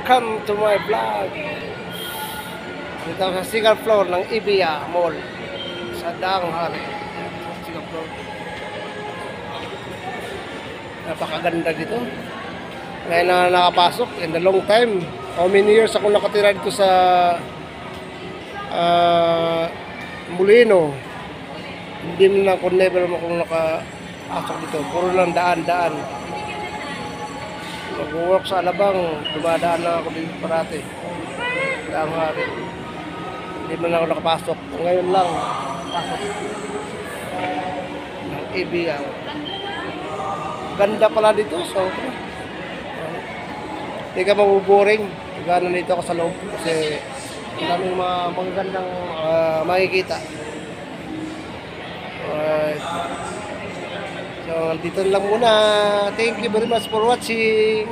Welcome to my vlog. Dito ako sa second floor ng Ibiya Mall sa Danghari. Second floor. Napakaganda dito. Ngayon na nakapasok in a long time. How many years ako nakatira dito sa Molino. Hindi na ako never akong nakapasok dito. Puro lang daan-daan. Nag-work sa Alabang, dumadaan lang ako dito parati. Danghari. Hindi man ako nakapasok. Ngayon lang, pasok. Ng Ibiya. Ganda pala dito, so hindi ka mabuboring. Gano'n dito ako sa loob kasi ang daming mga magagandang makikita. Alright. So, dito lang muna. Thank you very much for watching.